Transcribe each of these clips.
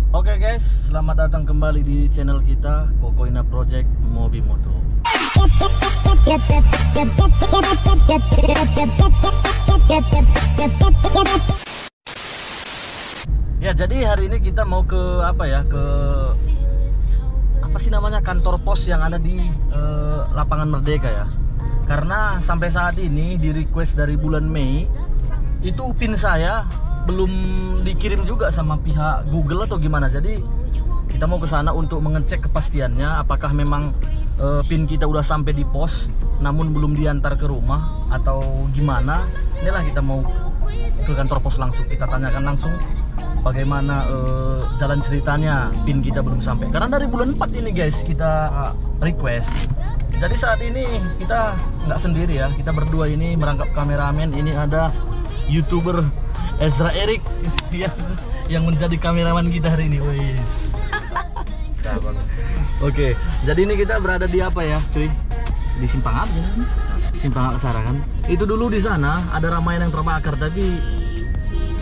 Oke guys, selamat datang kembali di channel kita Kokoina Project Mobimoto. Ya, jadi hari ini kita mau ke apa ya? Ke apa sih namanya, kantor pos yang ada di Lapangan Merdeka ya. Karena sampai saat ini di request dari bulan Mei itu PIN saya belum dikirim juga sama pihak Google atau gimana. Jadi kita mau ke sana untuk mengecek kepastiannya apakah memang PIN kita udah sampai di pos namun belum diantar ke rumah atau gimana. Inilah kita mau ke kantor pos langsung, kita tanyakan langsung bagaimana jalan ceritanya PIN kita belum sampai. Karena dari bulan 4 ini guys kita request. Jadi saat ini kita nggak sendiri ya, kita berdua ini merangkap kameramen. Ini ada YouTuber Ezra Erik yang menjadi kameraman kita hari ini, wes. Oke, jadi ini kita berada di apa ya, cuy? Di Simpang apa ya? Simpang Aksara kan? Itu dulu di sana ada Ramayana yang terbakar, tapi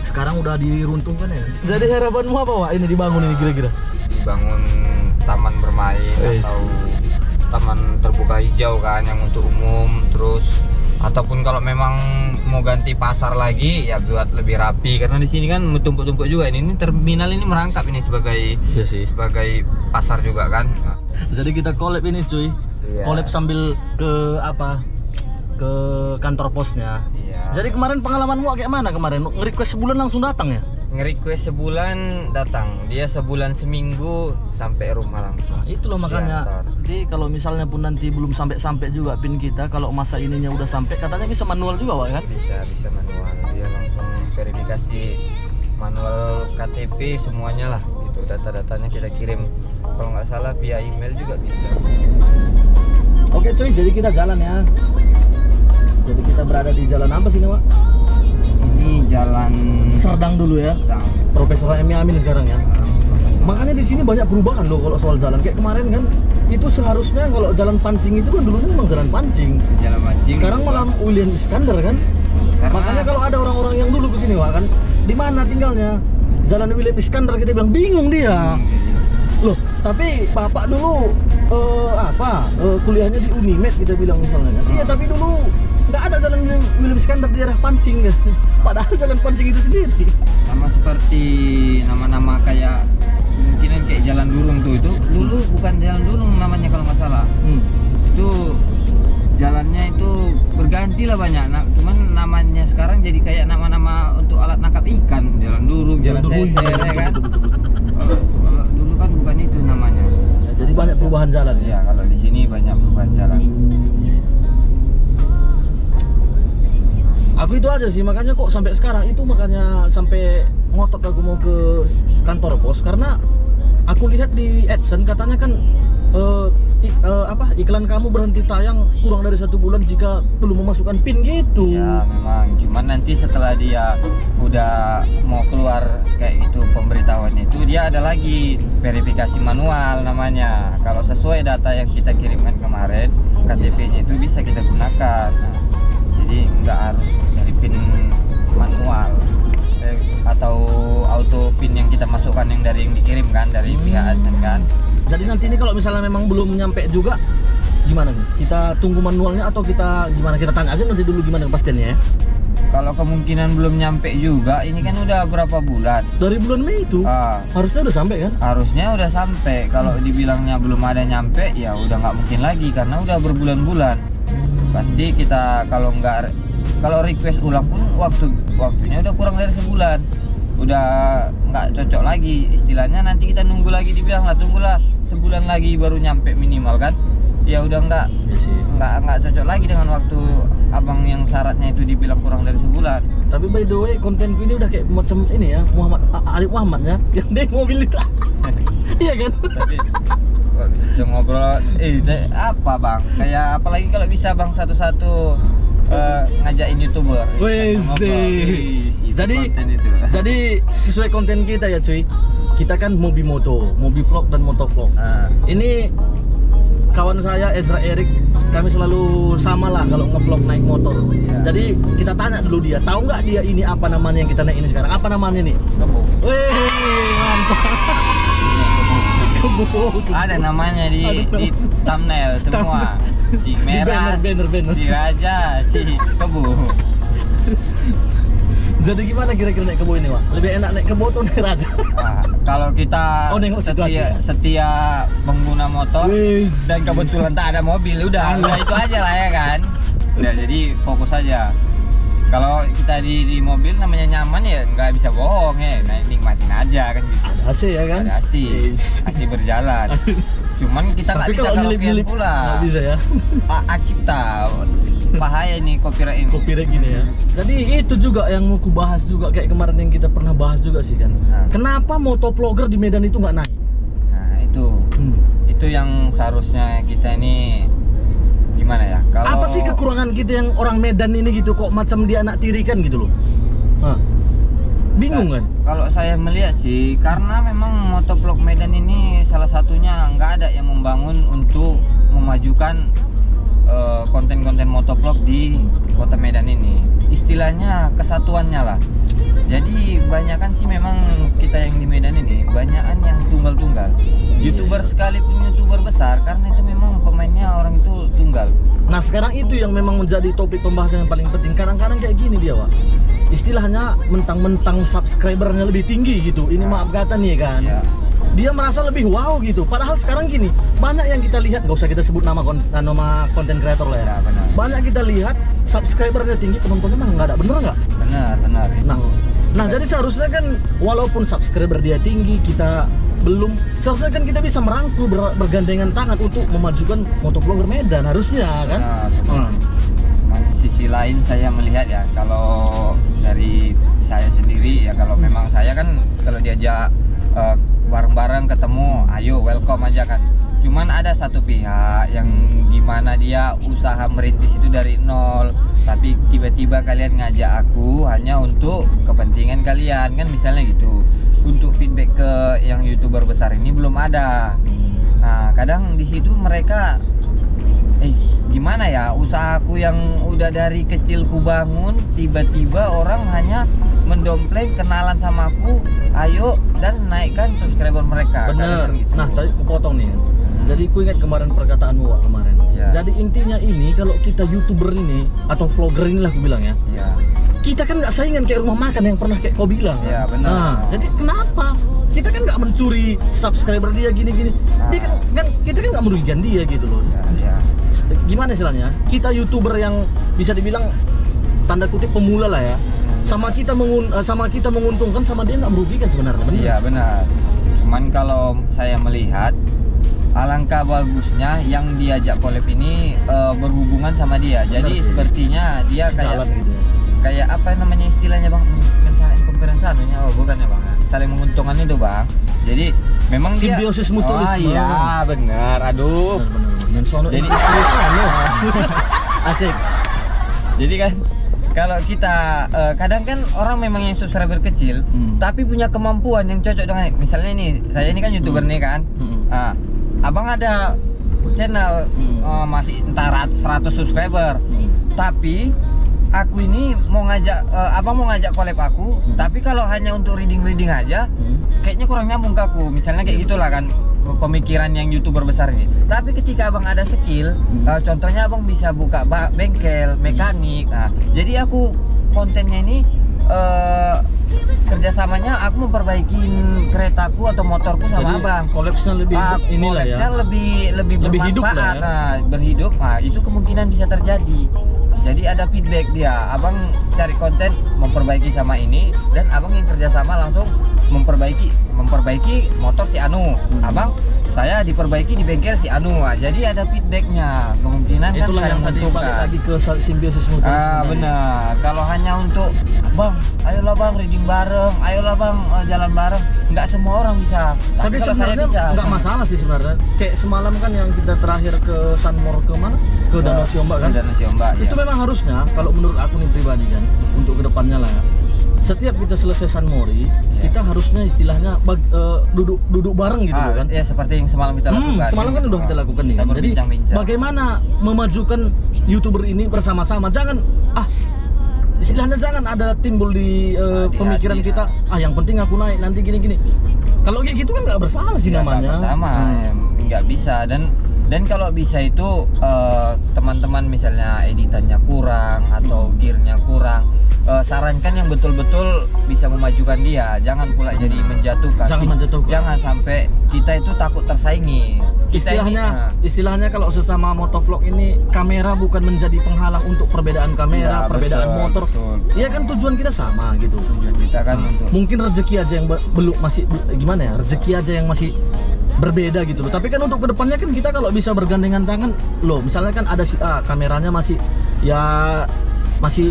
sekarang udah diruntuhkan ya. Jadi harapanmu apa, Wak? Ini dibangun ini kira-kira? Dibangun taman bermain atau taman terbuka hijau kan, yang untuk umum. Terus ataupun kalau memang mau ganti pasar lagi ya buat lebih rapi, karena di sini kan tumpuk-tumpuk juga. Ini terminal ini merangkap ini sebagai sebagai pasar juga kan. Jadi kita collab ini cuy. Collab sambil ke apa, ke kantor posnya. Jadi kemarin pengalamanmu kayak mana kemarin? Nge-request sebulan langsung datang ya? Nge-request sebulan datang, dia sebulan seminggu sampai rumah langsung. Nah, itu loh makanya. Jadi kalau misalnya pun nanti belum sampai juga PIN kita, kalau masa ininya udah sampai, katanya bisa manual juga, Wak, kan? Bisa manual. Dia langsung verifikasi manual KTP semuanya lah. Itu data-datanya kita kirim. Kalau nggak salah via email juga bisa. Oke cuy, jadi kita jalan ya. Jadi kita berada di jalan apa sih ini, Wak? Ini jalan Serdang dulu ya. Profesor Emi Amin sekarang ya. Makanya di sini banyak perubahan loh kalau soal jalan. Kayak kemarin kan itu seharusnya kalau jalan Pancing itu kan dulunya memang jalan Pancing. Jalan Pancing. Sekarang malah William Iskandar kan. Makanya kalau ada orang-orang yang dulu ke sini, Wak, kan, di mana tinggalnya? Jalan William Iskandar, kita bilang bingung dia. Loh, tapi Bapak dulu kuliahnya di Unimed, kita bilang misalnya kan. Iya, tapi dulu nggak ada jalan William Iskandar di daerah Pancing kan. Padahal jalan Pancing itu sendiri. Sama seperti nama-nama kayak kemungkinan kayak Jalan Durung tuh, itu dulu bukan Jalan Durung namanya kalau nggak salah. Itu jalannya itu berganti lah banyak. Cuman namanya sekarang jadi kayak nama-nama untuk alat nangkap ikan. Jalan Durung, Jalan Seser ya kan. Kalau dulu kan bukan itu namanya. Ya, jadi banyak perubahan jalan ya. Kalau di sini banyak perubahan jalan. Aku itu aja sih, makanya kok sampai sekarang itu, makanya sampai ngotot aku mau ke kantor pos, karena aku lihat di AdSense katanya kan iklan kamu berhenti tayang kurang dari 1 bulan jika belum memasukkan PIN gitu. Ya memang, cuman nanti setelah dia udah mau keluar kayak gitu pemberitahuan itu, dia ada lagi verifikasi manual namanya. Kalau sesuai data yang kita kirimkan kemarin, KTP-nya itu bisa kita gunakan. Jadi nggak harus dari PIN manual atau auto PIN yang kita masukkan yang dari yang dikirimkan dari pihak AdSense kan. Jadi nanti ini kalau misalnya memang belum nyampe juga gimana nih? Kita tunggu manualnya atau kita gimana? Kita tanya aja nanti dulu gimana kepastiannya ya. Kalau kemungkinan belum nyampe juga, ini kan udah berapa bulan? Dari bulan Mei itu harusnya udah sampai kan? Harusnya udah sampai. Kalau dibilangnya belum ada nyampe, ya udah nggak mungkin lagi karena udah berbulan-bulan. Pasti kita kalau request ulang pun waktunya udah kurang dari sebulan, udah nggak cocok lagi istilahnya. Nanti kita nunggu lagi, dibilang lah tunggulah sebulan lagi baru nyampe minimal kan. Ya udah nggak cocok lagi dengan waktu abang yang syaratnya itu dibilang kurang dari sebulan. Tapi by the way, kontenku ini udah kayak macam ini ya, Arif Muhammad ya, yang dek mobil itu. Iya kan? Tapi bisa ngobrol apa bang, kayak apalagi kalau bisa bang satu-satu ngajakin YouTuber. Jadi sesuai konten kita ya cuy. Kita kan Mobimoto, mobil vlog dan motovlog. Ini kawan saya Ezra Erik, kami selalu sama lah kalau ngevlog naik motor. Jadi kita tanya dulu dia, tahu nggak dia ini apa namanya yang kita naik ini sekarang? Apa namanya nih? Kebo. Wih, mantap. Ada namanya di thumbnail semua. Si merah, banner. si raja, si kebo. Jadi gimana kira-kira naik kebo ini, Wak? Lebih enak naik kebo atau naik raja? Nah, kalau kita nengok situasi. setia pengguna motor dan kebetulan tak ada mobil, udah itu aja lah ya kan. Udah, jadi fokus aja. Kalau kita di mobil namanya nyaman ya nggak bisa bohong ya, nah, nikmatin aja kan gitu. AC ya kan? Ada AC berjalan. Cuman kita nggak bisa karaokean pula. Nggak bisa ya? Acipta, bahaya nih copyright ini. Copyright gini ya. Jadi itu juga yang mau ku bahas juga kayak kemarin yang kita pernah bahas juga sih kan. Kenapa motovlogger di Medan itu nggak naik? Nah itu yang seharusnya kita ini gimana ya? Apa sih kekurangan kita yang orang Medan ini gitu kok macam dia anak tiri kan gitu loh? Bingung kan? Kalau saya melihat sih, karena memang motovlog Medan ini salah satunya nggak ada yang membangun untuk memajukan konten-konten motovlog di kota Medan ini. Istilahnya kesatuannya lah. Jadi banyakan sih memang kita yang di Medan ini banyakan yang tunggal-tunggal. YouTuber sekalipun YouTuber besar, karena itu memang pemainnya orang itu tunggal. Nah sekarang itu yang memang menjadi topik pembahasan yang paling penting. Kadang-kadang kayak gini dia, Wak. Istilahnya mentang-mentang subscribernya lebih tinggi gitu. Ini maaf kata nih kan. Ya. Dia merasa lebih wow gitu. Padahal sekarang gini, banyak yang kita lihat, nggak usah kita sebut nama konten kreator lah ya. Benar. Banyak kita lihat subscribernya tinggi, penontonnya mah nggak ada, bener nggak? Benar. Nah jadi seharusnya kan walaupun subscriber dia tinggi, kita belum, seharusnya kan kita bisa merangkul bergandengan tangan untuk memajukan motovlogger Medan harusnya kan. Sisi lain saya melihat ya, kalau dari saya sendiri ya, kalau memang saya kan kalau diajak bareng-bareng ketemu, ayo welcome aja kan. Cuman ada satu pihak yang gimana dia usaha merintis itu dari nol, tapi tiba-tiba kalian ngajak aku hanya untuk kepentingan kalian kan, misalnya gitu. Untuk feedback ke yang YouTuber besar ini belum ada. Nah kadang di situ mereka gimana ya, usahaku yang udah dari kecil ku bangun, tiba-tiba orang hanya mendompleng kenalan sama aku, ayo dan naikkan subscriber mereka. Bener. Gitu. Nah tadi aku potong nih. Jadi ku ingat kemarin perkataanmu, Wak, kemarin. Ya. Jadi intinya ini, kalau kita YouTuber ini atau vlogger inilah aku bilang ya. Ya. Kita kan nggak saingan kayak rumah makan yang pernah kayak kau bilang. Ya benar. Nah, jadi kenapa? Kita kan nggak mencuri subscriber dia gini-gini. Dia kan kita kan nggak merugikan dia gitu loh. Ya. Gimana istilahnya? Kita YouTuber yang bisa dibilang tanda kutip pemula lah ya. Sama kita menguntungkan, sama dia nggak merugikan sebenarnya. Iya benar. Cuman kalau saya melihat, alangkah bagusnya yang diajak collab ini berhubungan sama dia. Jadi sepertinya dia kayak gitu. Kayak apa namanya istilahnya bang, komperensanunya, bukan ya bang, saling menguntungkan itu bang. Jadi memang simbiosis mutualisme. Iya benar, aduh. Benar. Jadi asik. Jadi kan kalau kita kadang kan orang memang yang subscriber kecil, tapi punya kemampuan yang cocok dengan, misalnya ini saya ini kan YouTuber nih kan, abang ada channel masih entar 100 subscriber, tapi aku ini mau ngajak abang mau ngajak collab aku, tapi kalau hanya untuk reading aja kayaknya kurang nyambung ke aku, misalnya kayak gitulah kan pemikiran yang YouTuber besar ini. Tapi ketika abang ada skill, contohnya abang bisa buka bengkel mekanik, jadi aku kontennya ini kerjasamanya aku memperbaiki keretaku atau motorku sama abang. Koleksinya lebih inilah ya. Lebih bermanfaat, berhidup. Nah, itu kemungkinan bisa terjadi. Jadi ada feedback dia, abang cari konten memperbaiki sama ini, dan abang yang kerjasama langsung memperbaiki motor si Anu, abang saya diperbaiki di bengkel si Anu. Jadi ada feedbacknya, kemungkinan itulah kan yang tadi balik lagi ke simbiosis mutualisme. Benar. Kalau hanya untuk bang, ayolah bang reading bareng, ayolah bang jalan bareng, nggak semua orang bisa. Tapi sebenarnya nggak masalah sih sebenarnya. Kayak semalam kan yang kita terakhir ke Sunmore ke mana? Ke Danau Siombak kan? Danau Siombak. Itu memang harusnya, kalau menurut aku nih pribadi kan, untuk kedepannya lah ya. Setiap kita selesai Sunmori, kita harusnya istilahnya duduk bareng gitu kan? Ya seperti yang semalam kita lakukan. Semalam kan udah kita lakukan nih kan. Jadi bagaimana memajukan YouTuber ini bersama-sama? Jangan istilahnya jangan ada timbul di pemikiran kita, yang penting aku naik nanti gini-gini. Kalau kayak gitu kan nggak bersalah sih namanya. Pertama nggak bisa, dan kalau bisa itu teman-teman misalnya editannya kurang atau gearnya kurang, sarankan yang betul-betul bisa memajukan dia, jangan pula jadi menjatuhkan. Jangan sampai kita itu takut tersaingi. Istilahnya kalau sesama motovlog ini, kamera bukan menjadi penghalang untuk perbedaan kamera, perbedaan motor. Iya kan, tujuan kita sama gitu. Tujuan kita kan untuk mungkin rezeki aja yang belum masih gimana ya, rezeki aja yang masih berbeda gitu loh. Tapi kan untuk kedepannya kan kita kalau bisa bergandengan tangan loh, misalnya kan ada si A kameranya masih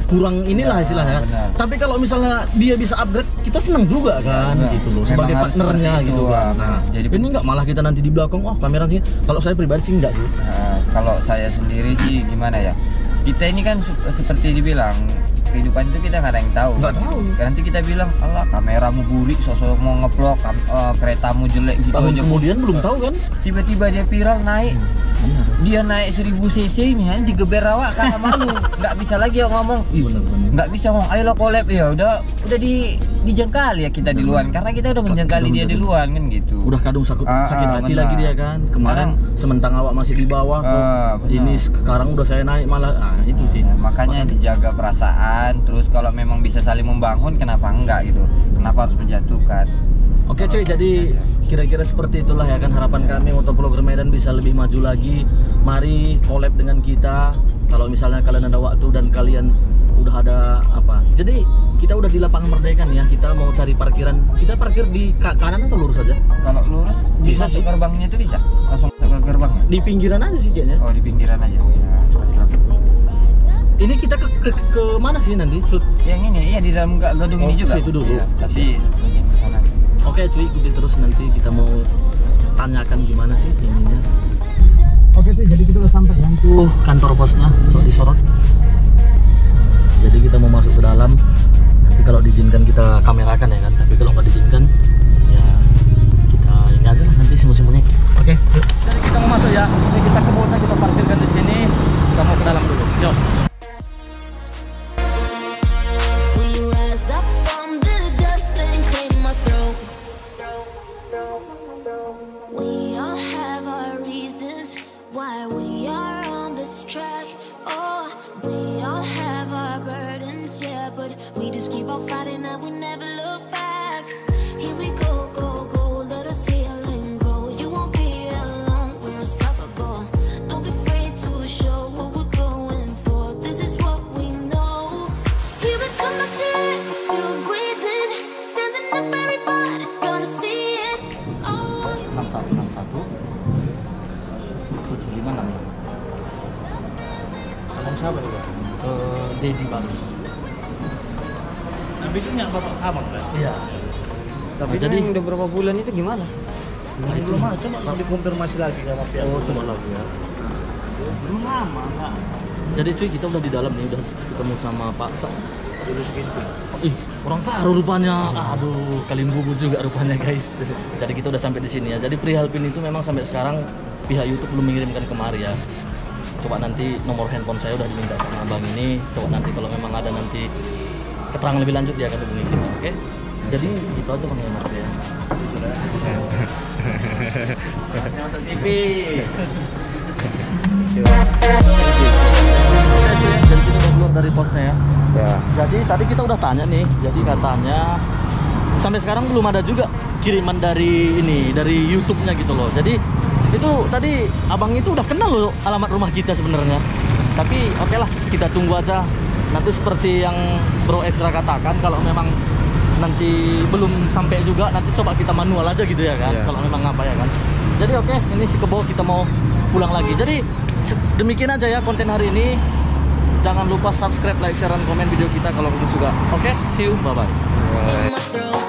kurang inilah istilahnya. Benar. Tapi kalau misalnya dia bisa upgrade, kita senang juga kan gitu loh, sebagai partnernya gitu kan. Nah, jadi ini nggak malah kita nanti di belakang, kameranya. Kalau saya pribadi sih enggak sih. Kalau saya sendiri sih gimana ya, kita ini kan seperti dibilang kehidupan itu kita nggak ada yang tahu. Nggak tahu. Nanti kita bilang, alah kameramu burik, sosok mau ngevlog, keretamu jelek gitu aja. Kemudian belum tahu kan, tiba-tiba dia viral naik. Dia naik 1000 cc ini kan digeber awak karena malu. Nggak bisa lagi ngomong. Nggak bisa ngomong, ayolah collab ya. Udah dijengkali ya kita duluan, karena kita udah menjengkali dia duluan kan gitu. Udah kadung sakit hati lagi dia kan. Kemarin sementang awak masih di bawah ini sekarang udah saya naik malah. Itu sih. Makanya dijaga perasaan. Terus kalau memang bisa saling membangun, kenapa enggak gitu? Kenapa harus menjatuhkan? Oke cuy, jadi kira-kira seperti itulah ya kan harapan kami, motovlogger Medan bisa lebih maju lagi. Mari collab dengan kita. Kalau misalnya kalian ada waktu dan kalian udah ada apa. Jadi kita udah di lapangan Merdeka nih ya. Kita mau cari parkiran. Kita parkir di kanan atau lurus aja? Kalau lurus bisa sih. sih. Gerbangnya itu bisa. Langsung ke gerbangnya. Di pinggiran aja sih kayaknya. Oh, di pinggiran aja. Ya. Ini kita ke mana sih nanti? Yang ini iya di dalam gedung ini juga. Situ dulu. Ya, tapi mungkin ke sana. Oke cuy, ikuti terus, nanti kita mau tanyakan gimana sih ininya. Oke cuy, jadi kita udah sampai yang tuh kantor posnya, di Sorot. Jadi kita mau masuk ke dalam. Nanti kalau diizinkan kita kamerakan ya kan, tapi kalau nggak diizinkan ya kita ini aja lah nanti sembunyi-sembunyi. Oke, yuk. Jadi kita mau masuk ya. Ini kita ke bawah, kita parkirkan di sini. Kita mau ke dalam dulu. Yuk. Siapa juga? Dedi Baru. Tapi itu yang bapak kamar kan? Iya. Tapi jadi udah berapa bulan itu gimana? Nah, belum ada, coba dikonfirmasi lagi sama pihak. Oh, coba lagi ya. Belum lama enggak. Jadi cuy, kita udah di dalam nih, udah ketemu sama Pak dulu segitu. Orang Karo rupanya. Aduh, Kalimbubu juga rupanya guys. Jadi kita udah sampai di sini ya. Jadi perihal pin itu memang sampai sekarang pihak YouTube belum mengirimkan kemari ya. Coba nanti nomor handphone saya udah diminta sama abang ini. Coba nanti kalau memang ada nanti keterangan lebih lanjut dia akan hubungi kita, oke? Jadi itu aja bang ya mas ya. Masuk TV. Jadi kita udah keluar dari posnya ya. Jadi tadi kita udah tanya nih. Jadi katanya sampai sekarang belum ada juga kiriman dari ini, dari YouTube-nya gitu loh. Jadi itu tadi abang itu udah kenal loh alamat rumah kita sebenarnya. Tapi oke lah, kita tunggu aja. Nanti seperti yang Bro Extra katakan, kalau memang nanti belum sampai juga, nanti coba kita manual aja gitu ya kan. Kalau memang apa ya kan. Jadi oke, ini si kebo kita mau pulang lagi. Jadi demikian aja ya konten hari ini. Jangan lupa subscribe, like, share, dan komen video kita kalau kamu suka. Oke, see you, bye bye.